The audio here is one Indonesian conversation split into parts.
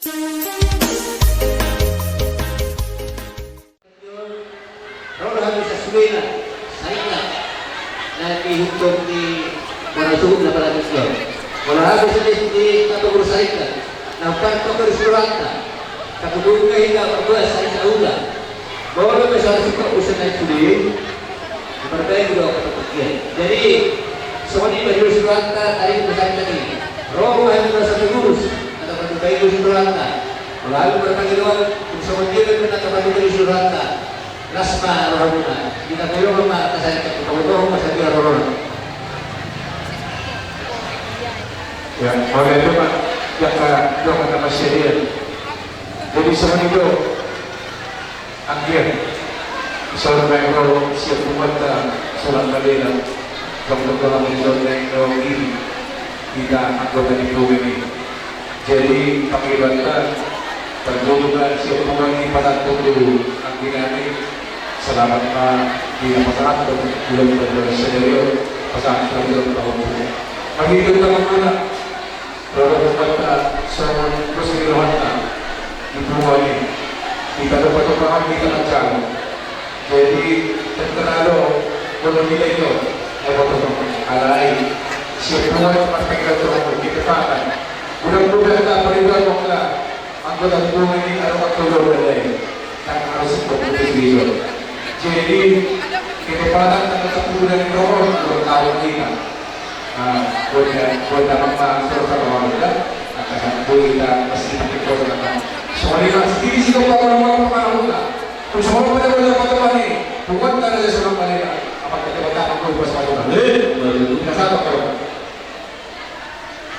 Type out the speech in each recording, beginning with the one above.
Kalau habis sesuai saya nanti hukum di para suku na pala Islam. Kalau habis di kategori saya, nampak kategori surata, kategori hingga berdua saya ulah. Kalau misalnya suka usaha itu berbagai juga ketepian. Jadi semua ini baju surata tadi besar tadi. Roh yang merasa terurus atau berbagai surata. Lalu berbagai doa semua dia kena kepada surata. Lasma rohuna kita koyo ma kasaya ketutuh masa dia rohuna ya oleh itu Pak jaka doa kata masyarakat jadi semua itu akhir seorang yang siap membaca sholat balilah kemudian dalam ini kita anggota di ini jadi pengibatan perjuangan siap membangun pada tubuh akhirnya selamat di masyarakat dan bulan-bulan sendiri pasangan tahun pagi itu kita mana produk kita semua terus dilakukan di rumah ini kita dapat paham kita lancar jadi terlalu belum nilai itu dapat alai siapa yang pakai kita ditekan bulan-bulan kita peribad kita anggota tubuh ini ada waktu berlain dan harus berpikir jadi kecepatan dan keteguhan roh bertahun kita buat dapat surga Allah akan kita mesti kita semua sendiri sih kalau orang-orang pengaruh terus semua pada foto ini bukan karena dia suruh pada apa kecepatan aku pas foto tidak satu kalau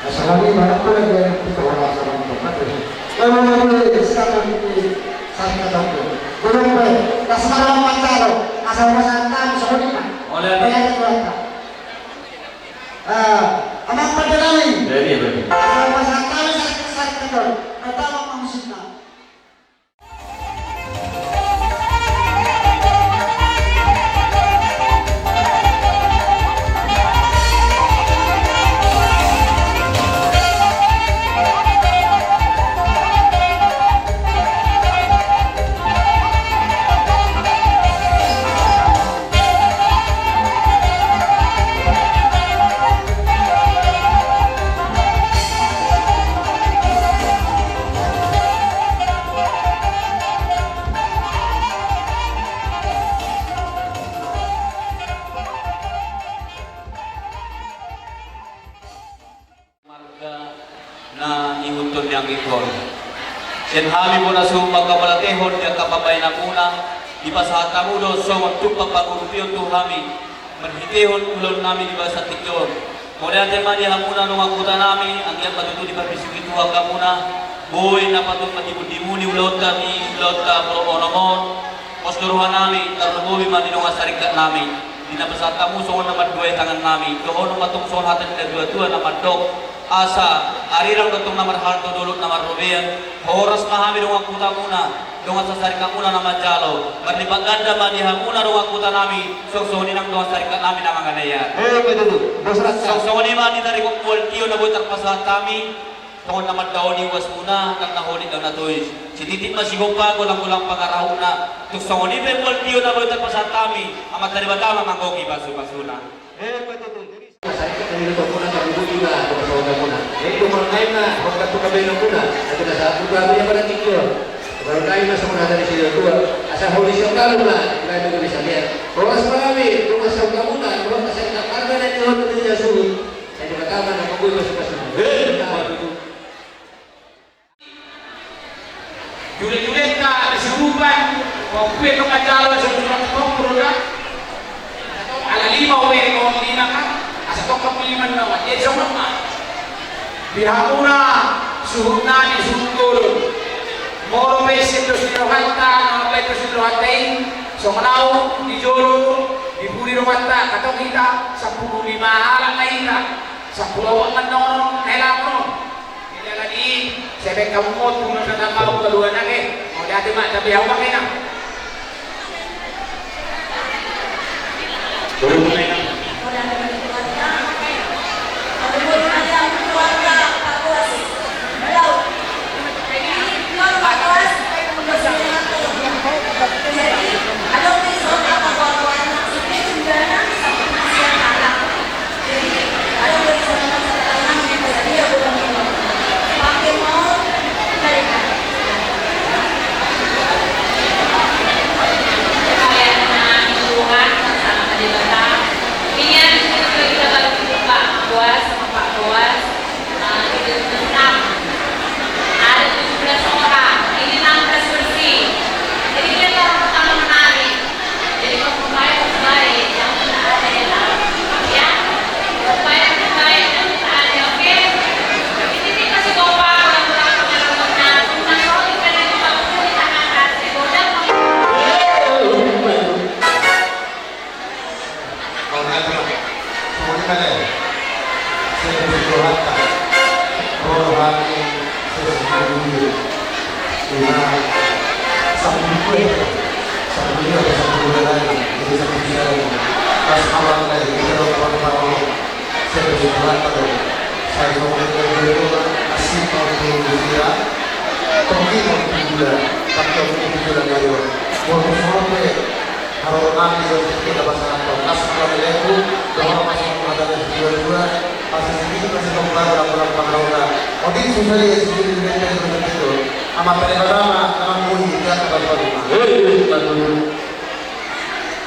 Assalamualaikum warahmatullahi wabarakatuh. Lalu silakan saya tahu. Belum baik. Kasar macam asal masakan seperti mana? Oleh apa? Anak pada lain. Jadi. Asal masakan saya tahu. Pertama manusia. na iuntun niyang ikon. Sen hami mo na sumag kapalatehon niya kapabay na muna, di ba sa hatamudo so magtupag pag-urupiyon to hami, manhitehon ulon namin di ba sa tikyon. Mula natin man niya muna nung akuta namin, ang iyang patuto di ba bisikituwa ka muna, buhay na patut matibudimuni ulot kami, ulot ka pro onomon, posduruhan namin, karunubuhi man dinong asarikat namin, di na ba sa hatamuso na madduay tangan namin, doon matungson hatan na dua-dua na madok, asa arirang datong namar halto dulot namar robean horas mahami dong akuta muna dong sa sarika muna na majalo marlibat ganda madiha muna dong akuta nami soksoni nang dong sarika nami na mga naya betul dosrat soksoni man dari kong kualtiyo na butar pasahan kami tungkol naman daw ni was muna kang nahuli daw na toys si titit masigong pa gulang-gulang pangaraw na soksoni pa kualtiyo na butar pasahan kami amat dari batama manggogi basu-basuna betul saya kan itu pun ada buku juga bersama pun. Jadi kalau naik na, kalau tu kabel pun ada satu dua yang pada tidur. Kalau naik na semua dari sini tua. Asal horizontal pun kita juga bisa lihat. Kalau sepami, rumah saudara pun, kalau saya tak ada nanti orang tu dia suruh. Saya juga tahu mana aku masuk masuk. Julet-julet ka disuruban, kung pwede ka jalo sa mga na. Ala lima uwi kung lima ka. Asal kepiliman nawa, dia sama. Bihakuna suhuna ni suhul. Moro mesin terus dirohata, nama baik terus dirohatain. Somanau di jolo, di puri rohata. Kata kita 15 alang na ina, 10 awan non helakno. Tidak lagi, sebab kamu mau punya kata kau keluar lagi. Mau jadi mak tapi awak kena.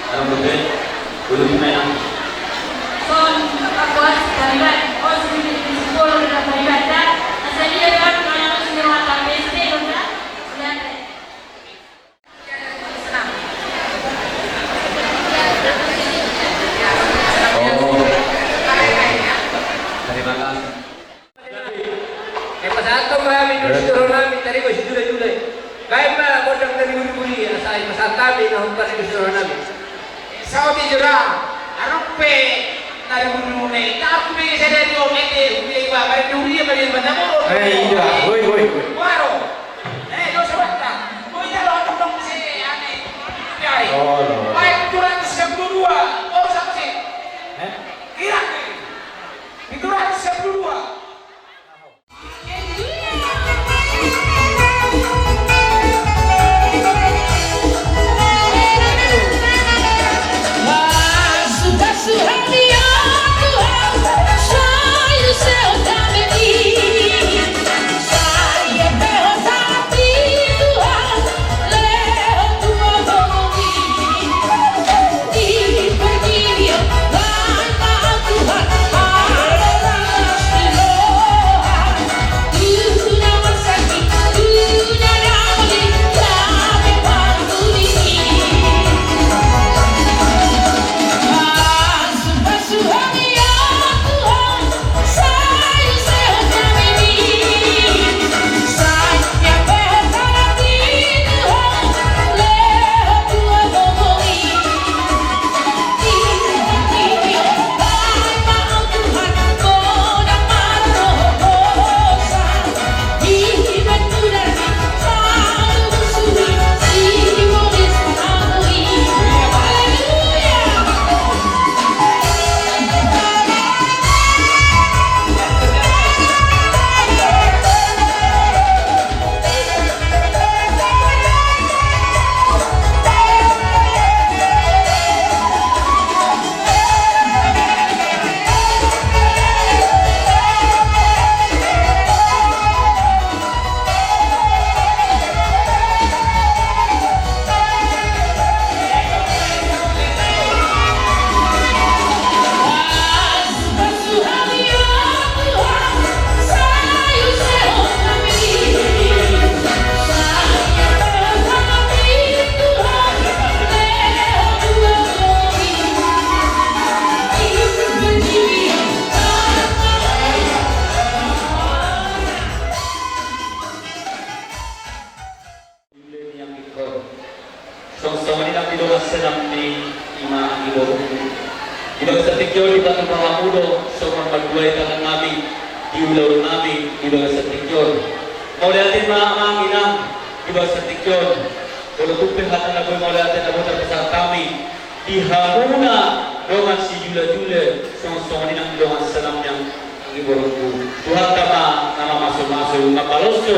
Alam mo din, ulit na yan. Son pagbuhat sa kalibat o sa siguro na kalibat na nasa iya kan kaya ko sa mga kapeste no na yan Terima kasih. Pasal kami dulu namin tadi ko Julay. Kaya pa ako nang naguli sa pasal kami na humpar dulu namin. Saudi jura, arupe nari bunune, tak pe ke sada dio mete, ubi iba, bare duri bare bandamo. iya, woi. Waro. Lo sabata. Koi jalo tong se ane. Jai. Oh, no. Baik turan sebelum 2, oh sama sih. Kira. Ituran sebelum 2. Ibang sa tigyon, iba ang mga ulo, so magbuhay ka ng namin, iulaw namin, ibang sa tigyon. Mauli natin mga amanginang, ibang sa tigyon. Kalau tupin hatan na boy mauli natin na buta sa kami, ihamuna rongan si Jula-Jula, song-songan ng ilongan sa namnyang iborong ko. Tuhan kama, nama masuk-masuk, mapalosyo,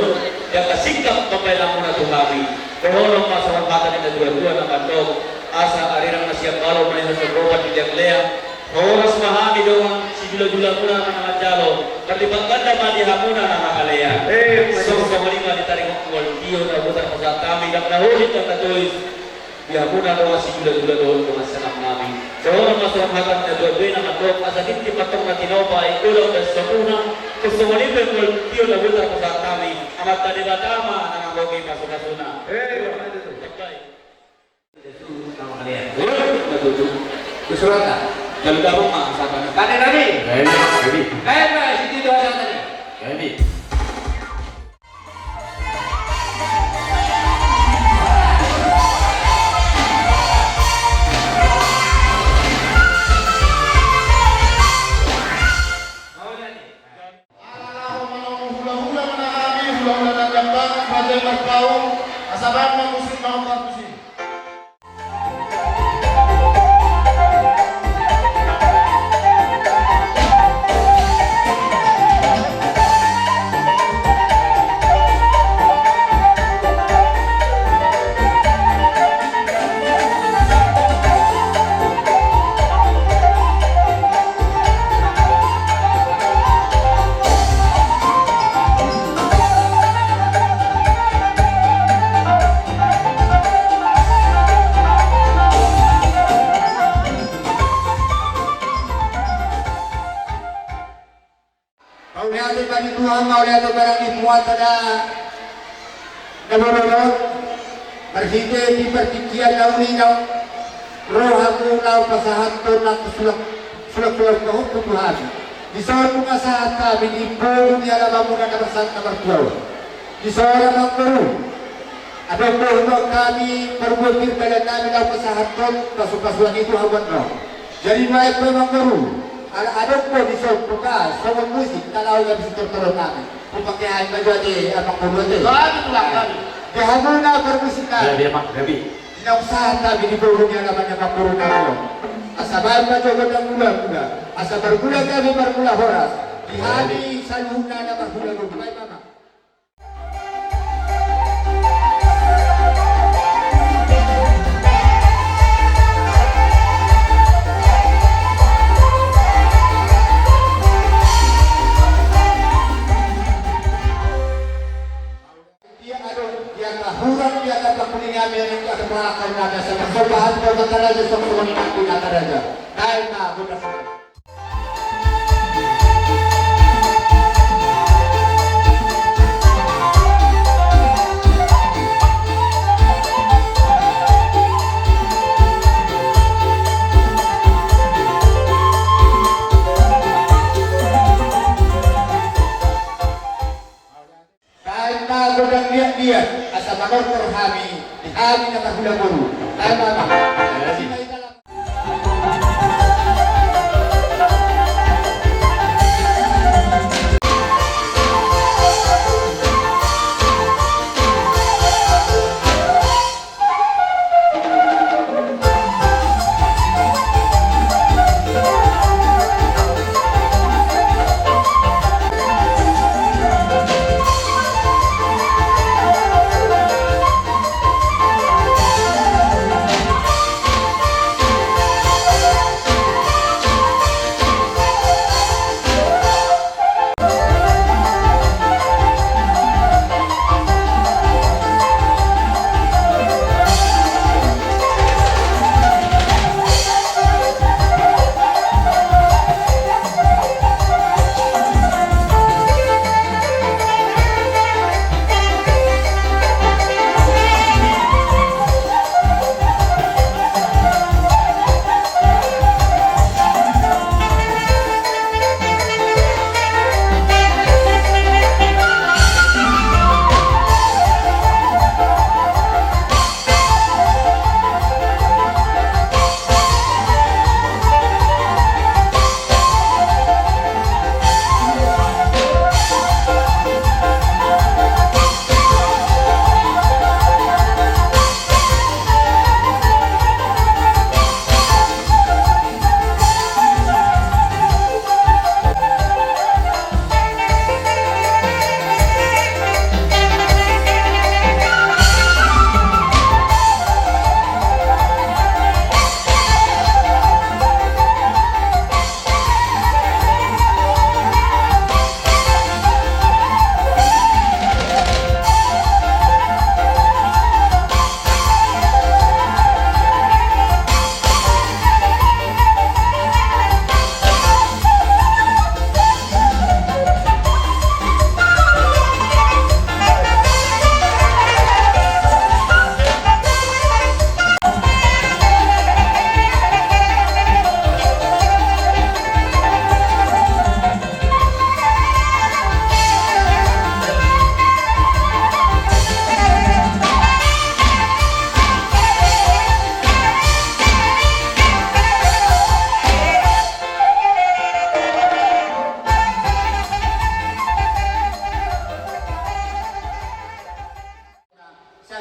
yang kasikap papailang muna tuhami. Perholong masalah kata ni dua-dua na mandog, asa arirang na siya balo man sa sobrang di Jaglea. Oras mahami doon si Jula-Jula muna na mga jalo. Kalipat ganda man di hamuna na nakalaya. So kamalima ni taring kol tiyo na butar ko sa kami na nahulit ang katulis. Di hamuna doon si Jula-Jula doon kung sanap namin. So masalah kata ni dua-dua na mandog, asa hindi patong na tinopa ay ulang na sa unang. Gusto mo rin kol tiyo na butar ko sa kami. Amat tadi batama na nangogi masuna-suna. Kusurat ka? Jalur dapat mah sahabat. Kanan Rani? Ready. Kaya ba? Siti doa sa tadi? Ready. Hula-hula menangani, hula-hula Pagkakataon, Padre Magpao, asabahan ng musik mga kapusin. Kauliado ba ni Tuhan, kauliado ba ng imuat na nanonood? Marsite, di partikian na uninaw, roha ko na pasahat ko na sulak-sulak ko kung Tuhan. Disawar mo nga sa kami, ipo niya naman mo na nabasan na magpuaw. Disawar ang guru. Ano po kami, parubutin ka lang namin ang pasahat ko, pasupasuan ito hawan mo. Jadi may po ang guru. Ano po di sa buka, sa mga musik, talaw na bisitotoro namin. Kung pagkahan ba dyan ang pagpulote. Kami tulak kami. Kaya mo na permusika. Dia mak gabi. Inausahan namin ni Puro niya naman yung kapuro namin. Asabahan ba dyan ng mula-mula. Asa bargula kami bargula horas. Ihali sa luna na bargula-gula. May mama. Sa masabahan ko na talaga sa komunikat ko na talaga. Dahil na ako na sila. Dahil na ako ng liyan-liyan asa manortor kami na kahula-guru. Dahil mama.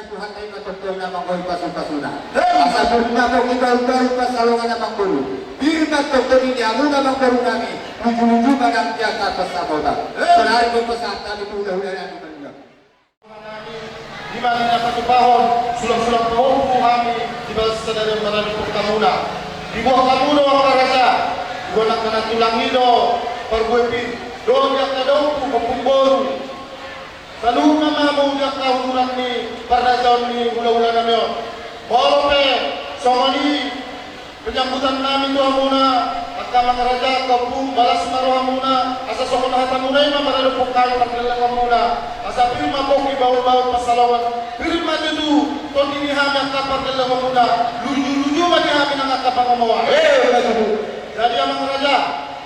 Tuhan ay matutong na makoy pasong-pasuna. Asa po na po ikaw-ikaw pasalungan na magpulo. Birmat ko ko niya, muna magparo namin, ujung-ujung ang tiyata pasamotan. Sanarin ko pa sa tabi po na namin manila. Di mana napatupahon, sulang-sulang pohon po kami, di ba sa dalang maraming kamuna. Di buah kamuno ang karasa, iwanak ka na tulangino, parbuipin, doon yak na daw po kapumbon. Salung nama mo yak na huluran ni, parasaon ni hula-hula namin. Morope, somani, penyambutan namin doon muna, at kamang raja, kapung, balas maroha muna, asa sokonahatan muna yung mamaralupok kayo, nakilalang muna, asa firma po, ibaw-baw, pasalawan, firma dito, tondi ni kami ang kapagdalang muna, luju-luju manihami ng kapangamawa. Jadi ang mga raja,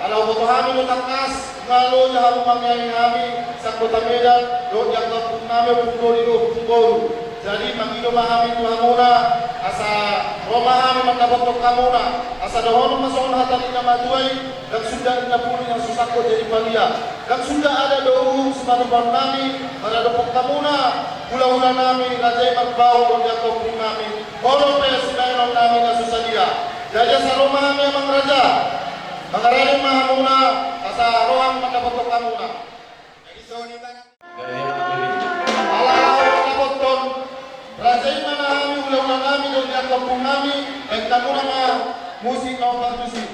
alaw ko to kami ng takas, ngalo niya harong mangyayang kami, sa Kota Medan, doon yung kapung namin, punggol. Jadi manginom kami Tuhan muna, asa Roma kami magkabotok ka muna, asa doon masong hatan na maduay, dan sudah na puli ng susako jadi palia, dan sudah ada doon sa manuban namin, maradopok ka muna, hula-hula namin, rajay magbaw, doon yung kapung namin, kolong pa sinayang namin na susadia. Jadi sa Roma kami ang mga raja, mga raja muna, asa rohang magkabotok ka muna. Rajain mana kami, ulang-ulang kami, doon yang kampung kami, baik kamu nama musik kau musik.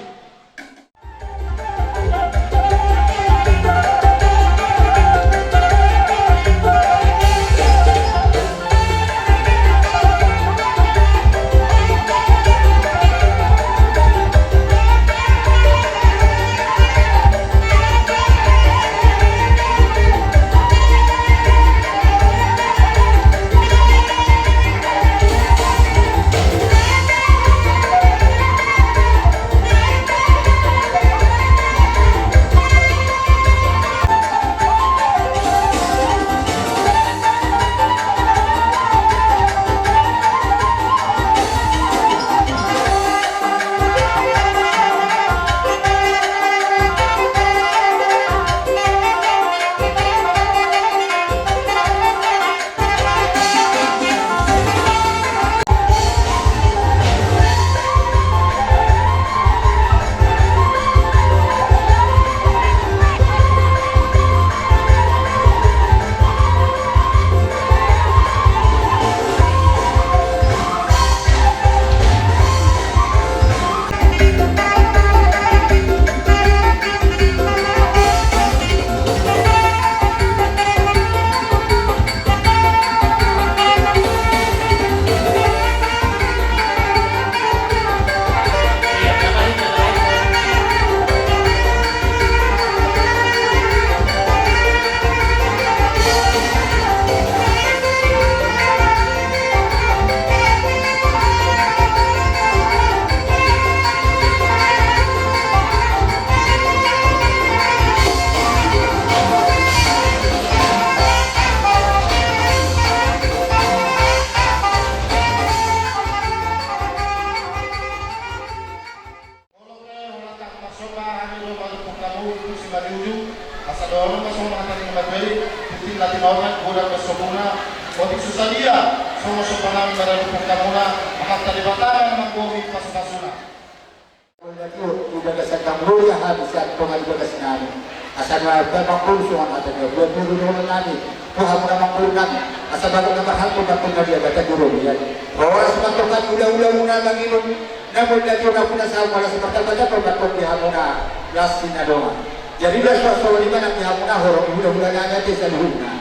Jadi dah suatu lima nak dihapuna horok hula-hula nanya desa luhuna.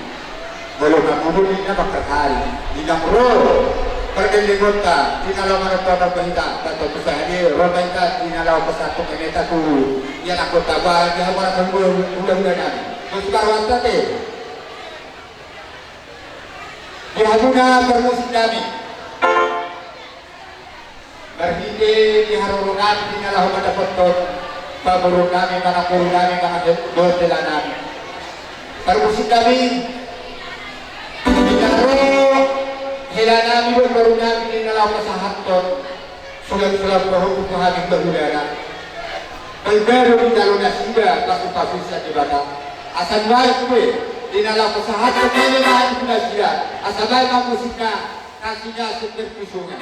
Belum nak ni nak berkali. Di namro pergi kota di dalam mana kota berita atau pesahadi romaika di dalam pesatu keneta tu. Ia nak kota bah di hapuna kembul hula-hula nanya. Muskar wanta te. Di hapuna bermusik kami. Berhide di harurunan di dalam mana foto. Paburu kami, mga puro kami, mga dordela namin. Parusik kami, dinaro, hila namin, puro namin, dinalaw ka sa hapton, sulat-sulat ko kung haming bagulera. Pagkaro, dinalo na sila, pasu-pasu sa dibata. Asan marik ko di dalam usaha pemilihan sudah siap. Asal musiknya kasihnya seperti sungai.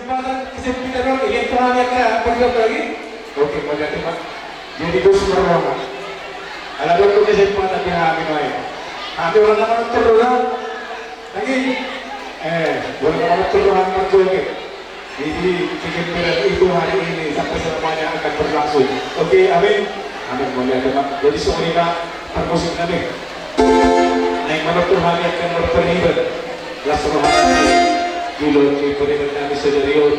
kesempatan ingin Tuhan akan berdoa lagi. Oke, boleh teman. Jadi itu semua ada dua kesempatan yang kami main. Kami orang orang terus lagi. Boleh orang terus lagi. Jadi kegiatan itu hari ini sampai selamanya akan berlangsung. Oke, amin. Amin, boleh teman. Jadi semuanya permusik nabi. Naik mana Tuhan akan berterlibat. Langsung dulu di peribad kami sedariun.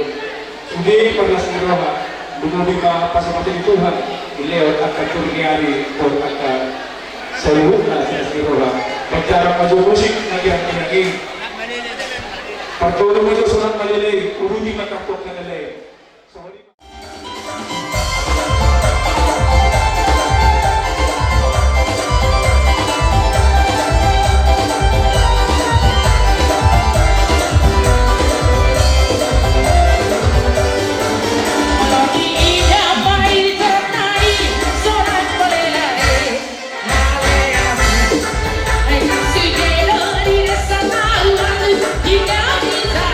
Sudah perlas roha. Dulu lima pasang-pasang Tuhan. Ilewat akan turniari Tuhan akan seluruhnya saya roha. Bicara maju musik lagi. Pertolongan itu sunat malilay. Urudi matapok na nalay. Jika bisa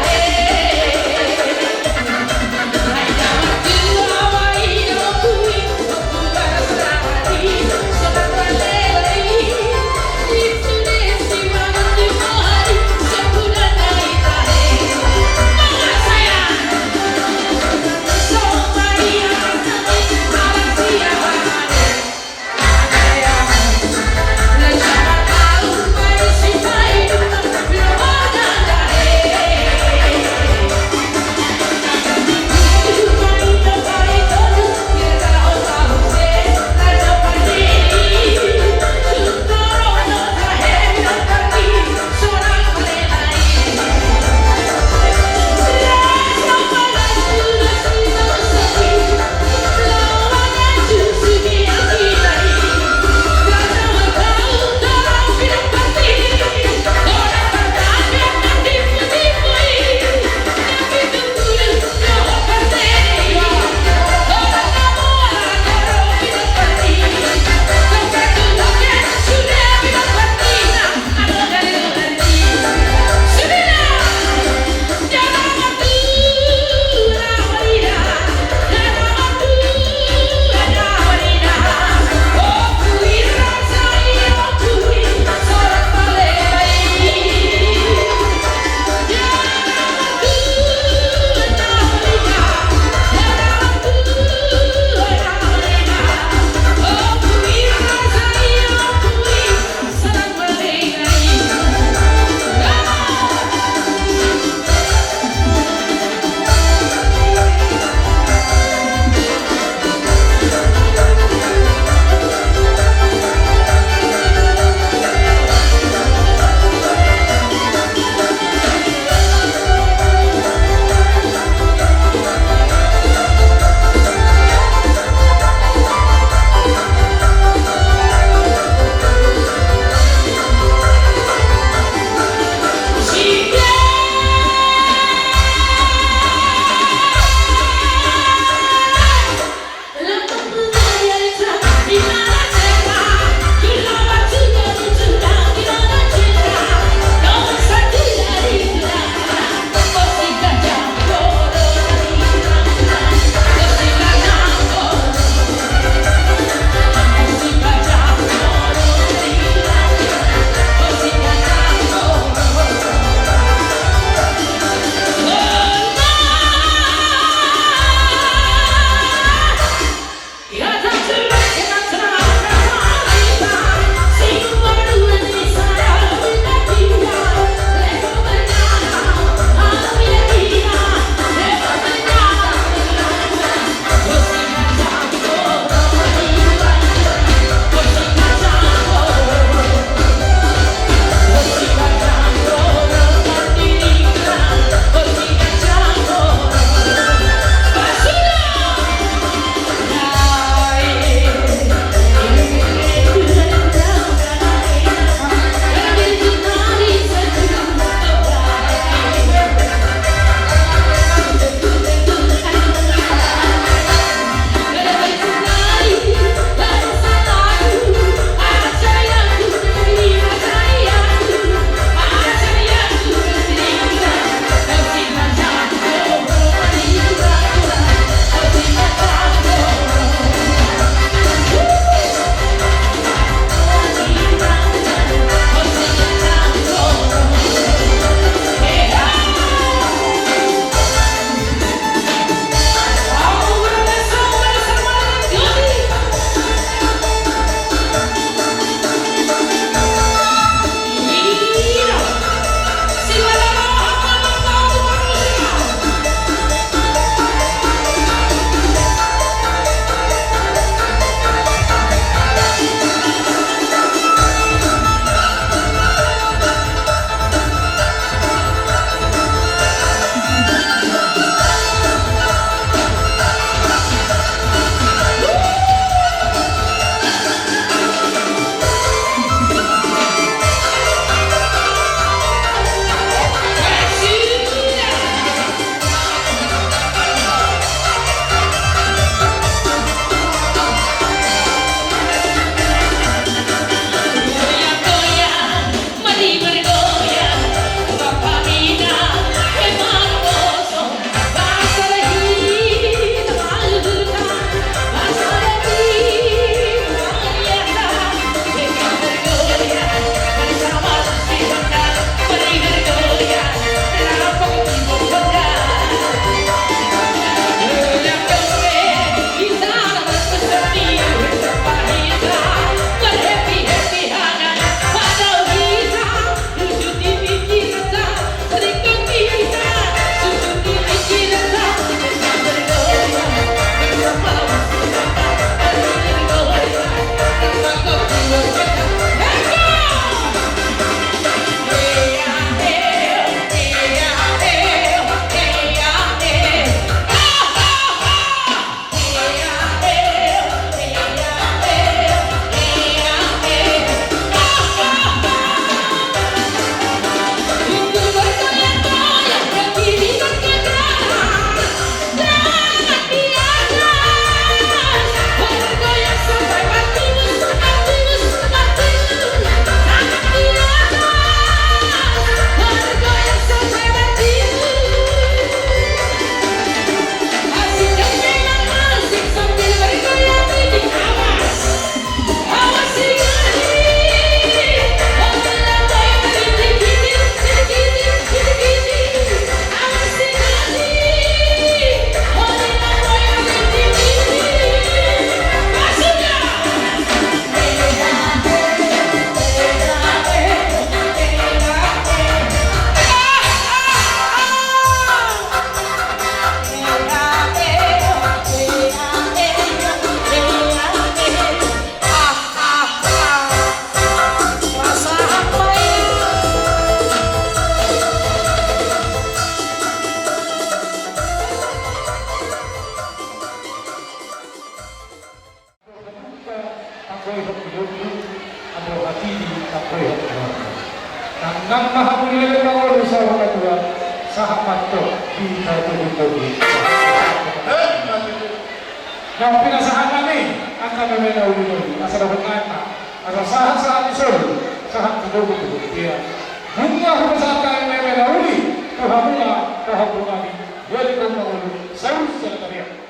Nang mahabuli Pangulo sa mga tuwa sa hapato di katulog-tulog. Nang pinasahan namin ang kami na ulo nasa dapat ngata at asahan sa ating sol sa katulog-tulog. Nung ako sa ating may na uli, kahamula kami. Welcome Pangulo sa Secretariat.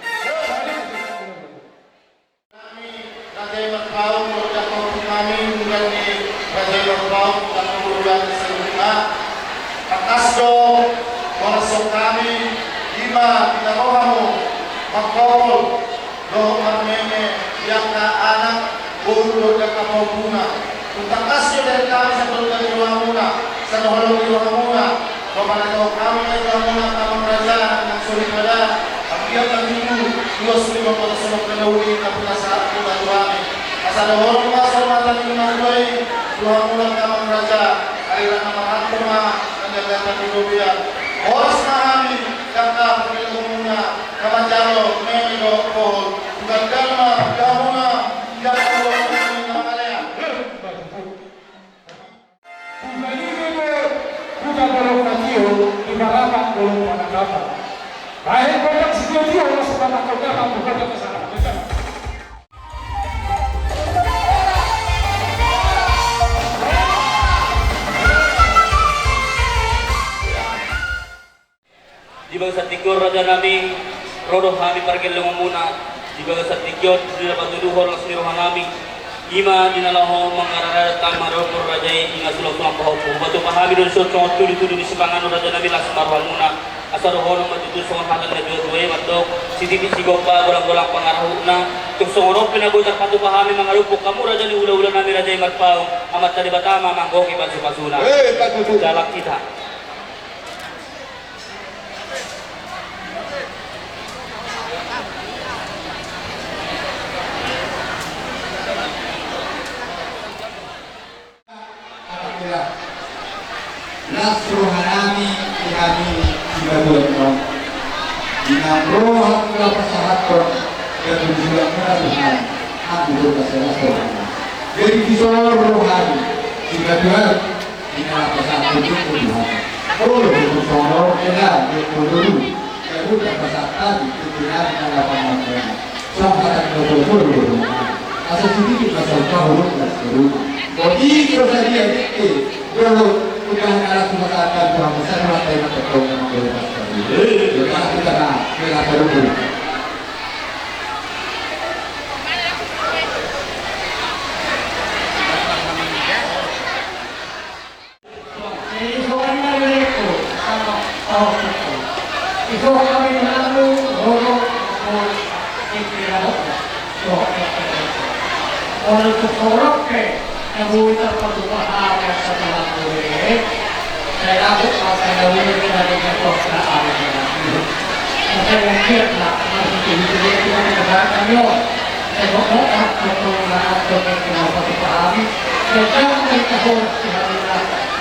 Raja Magpaong Muda Kong kami dengan ni Raja Magpaong dan Muda Seluruh Pakasdo Warasok kami lima pinarohamu Magpapol Doh Marmene yang na anak Bulu dan Kapopuna Tentang kasyo dari kami sa Bulu dan Iwamuna sa Noholong Iwamuna Pemanato kami na Iwamuna Kamang Raja ng Sulimada Ang ang hidup Diyos lima pada sunod na nauli na pinasa pula tuwami. Asa nahorong mga salmatan ng nandoy, Tuhan ulang kamang raja, kailan na mahatuma ng nagatan ni Rubian. Oras na kami, kaka pagkilong muna, kamanjaro, memigo, kohol, gagdalma, gamuna, gagdalma, na makalaya. Kung nalilin mo, kung nagalaw na tiyo, imarapang ulong panagapan. Dahil batang si Diyo sa panakaw na ang bukan na sa harapan. Di ba sa tigor raja namin, rodo kami parkil lang muna. Di ba sa tigor, di na patuduhor lang siniruhan namin. Ima dinalaho mangararatan marokor raja inga sulong-sulong pahopo. Batu pahami doon sa tuloy-tuloy ni Sipangano raja namin las marwan muna. Asal rohonong matutus sa mga halang na Diyos-Diyos matok si Titi Sigaw pa gulang-gulang pangaraho na tuk songono pinagoy tak patupahami mga lupok kamu raja ni ula-ula namin raja imarpaw amat tali batama manggoki pasu-pasuna jalak kita Nasruh hanami kami dibabuat kau. Dengan roh kita persahabatan dan berjuang Tuhan, aku berkasih. Jadi kisah rohani dibabuat dengan persahabatan Tuhan. Kalau bersama kita berdulu, kita berkasih Tuhan dengan apa-apa. Sampai betul-betul asal sedikit asal tahu betul. Jadi proses dia itu udah arah masyarakat Tuhan besar rantai betul memang boleh sekali. Jadi kita nak kita dulu. Orang kesorok ke, yang terpadu-padu setelah boleh. Saya takut kalau saya boleh kita dengan dokter awal. Saya mungkin nak masih jadi kita mendengarkan yo. Saya boleh tak mendengar dokter yang terpadu-padu. Saya jangan berkahwin dengan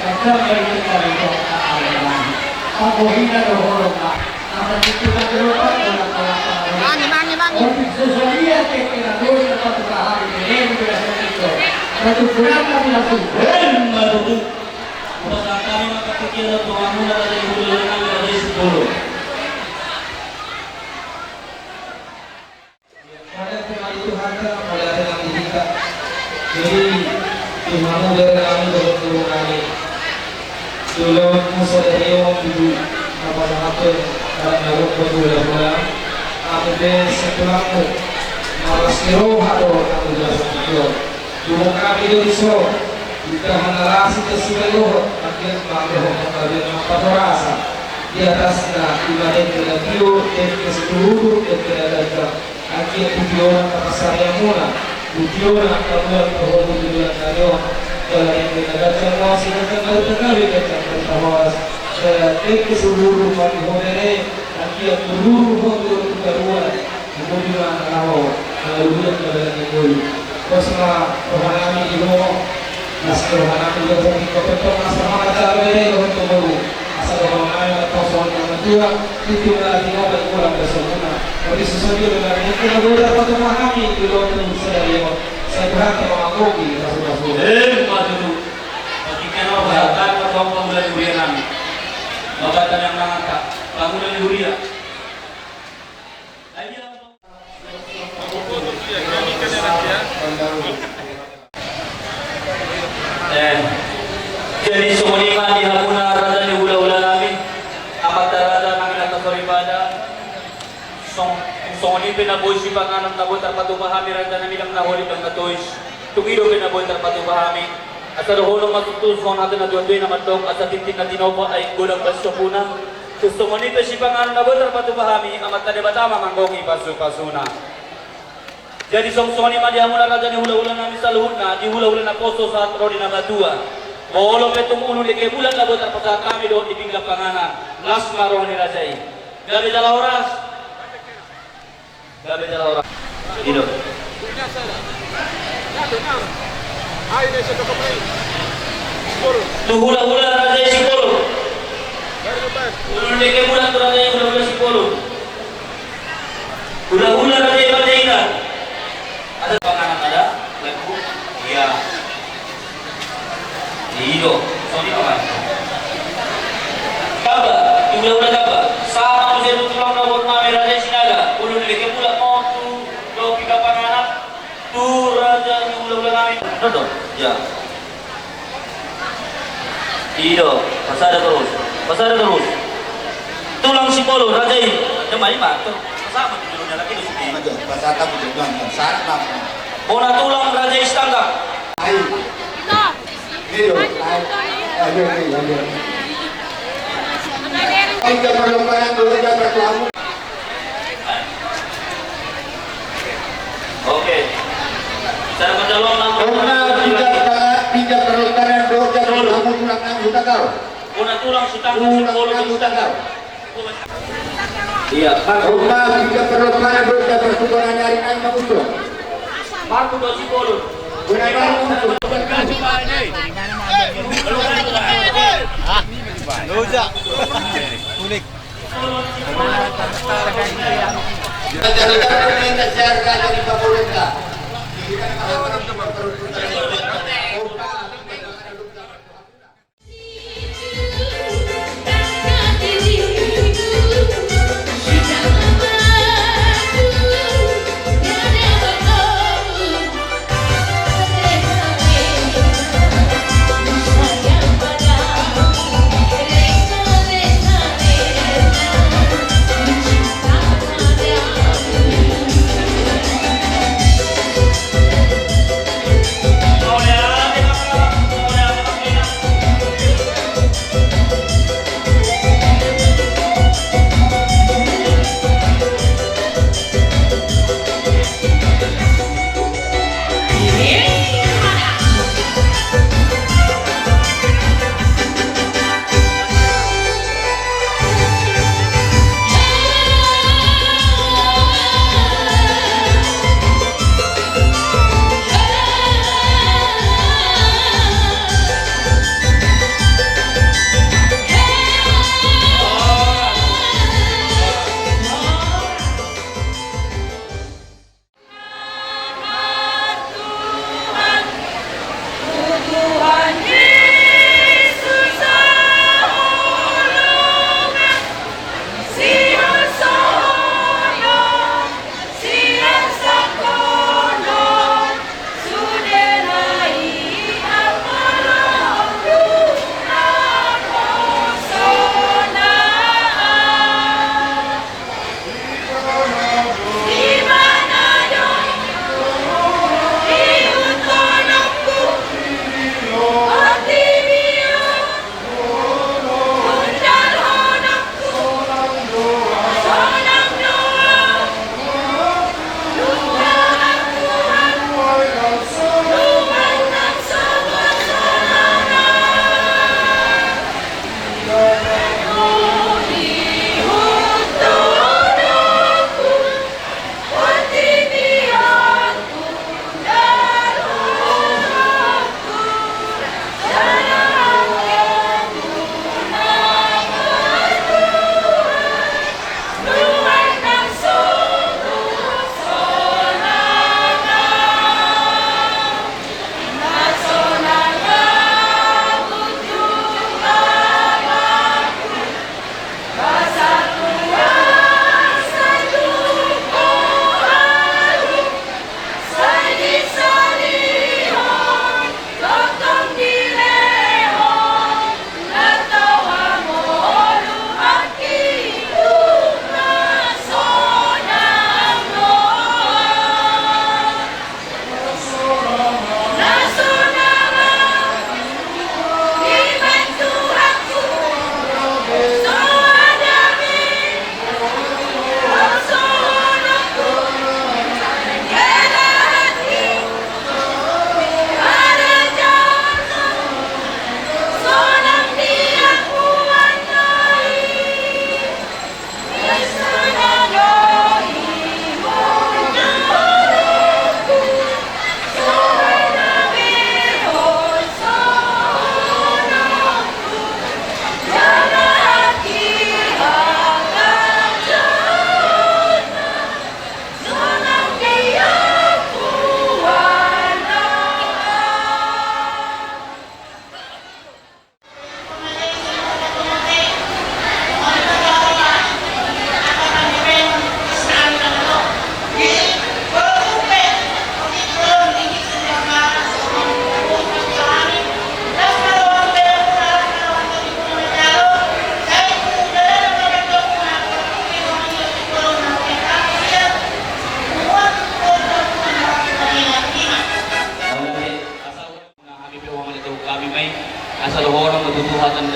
saya jangan berkahwin dengan dokter awal. Aku hina dohorong nak. Apa itu kan dokter orang-orang. Untuk sesuatu yang kita boleh terpadu-padu ini sudah selesai. Satu bulan kami langsung. Baru pada kami maka pikiran Tuhan mula dari hulu kami dari 10. Pada firman Tuhan mulai dengan kita. Jadi Tuhan dari kami berdoa kami. Dulu Musa dari yang dulu apa apa dalam berdoa. Aku setelahmu malas roh atau aku jelas Dulu kami dulu kita menarasi keseluruhan akhir bangga kalian apa rasa di atasnya ibadah kita bio dan keseluruhan dan kita akhir tujuan pasar yang mula tujuan kamu bahwa tujuan kalian kalau yang kita baca masih kita kembali baca bersama keseluruhan kami hodere akhir seluruh kedua kemudian kalau lalu kita boleh Kosma rohanami ilo nas rohanami ilo kopeto nas rohanami tabe ilo komo asal rohanami koson kedua itu lagi mau berkurang bersama tapi sesuatu dengan itu berbeda pada memahami ilo itu saya berharap mengakogi rasul-rasul Maju. Bagi kenapa Ketua Pemula Huria kami. Bapak yang mengangkat Pemula Huria. Jadi semuanya di Hamuna Raja di hula-hula namin amat darada namin at nasaripada songoni pinaboy si panganam na boy tarpatubahami Raja namin ang nahuli ng katoys tugido pinaboy tarpatubahami at sa rohulong matutuson natin na duwan-duwan na matong at sa tintin na tinopa ay gulang basyo puna sumoni pa si panganam na boy tarpatubahami amat tadibatama manggong ipasu-pasuna. Jadi song-songi madi Hamuna Raja ni hula-hula namin sa luhut na di hula-hula na poso sa rodi na matua. Bolo petong uno di kebulan na botar pasal kami do di pinggap panganan. Las maro ni Rajai. Gabi jala oras. Gabi jala oras. Hidup. Tu hula-hula Rajai si polo. Uno di kebulan tu Rajai hula-hula si polo. Hula-hula Rajai Bandaina. Ada panganan ada? Lepu? Iya. Iyo, sorry kawan. Kaba, ulah kaba. Sama usia tulang na buat mami Raja Sinaga. Ulun leke pula mau tu do pika panganak. Tu Raja ni ulah kami. Dodo, ya. Iyo, pasada terus. Tulang si polo Raja ini. Demai mak tu. Sama tu dulunya lagi di sini. Pasata mo dyan, sana na. Bona tulang Raja Istangga. Ay, Ayo, Tiga perlombaan dulu aja berkelamu. Oke. Saya menjawab Tiga perlombaan dulu aja berkelamu tulang anggota kau. Una tulang si tangga si polo Anggota kau. Iya, Tiga perlombaan dulu aja berkelamu dari anak usul. Marco do si polo.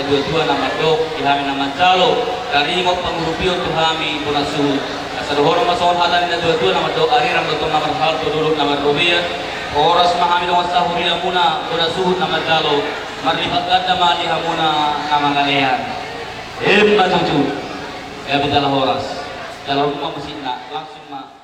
dua-dua nama dok, ihami nama jalo, karimot pangurupio tuhami punasuhud. Asaduhoro masawon halan na dua-dua nama dok, ariram dotong nama hal tuduruk nama rubia, oras mahami dong sahuria muna punasuhud nama jalo, marlihat ganda maliha muna nama ngalehan. Matuju, ya bitalah horas, dalam rumah mesin langsung mah.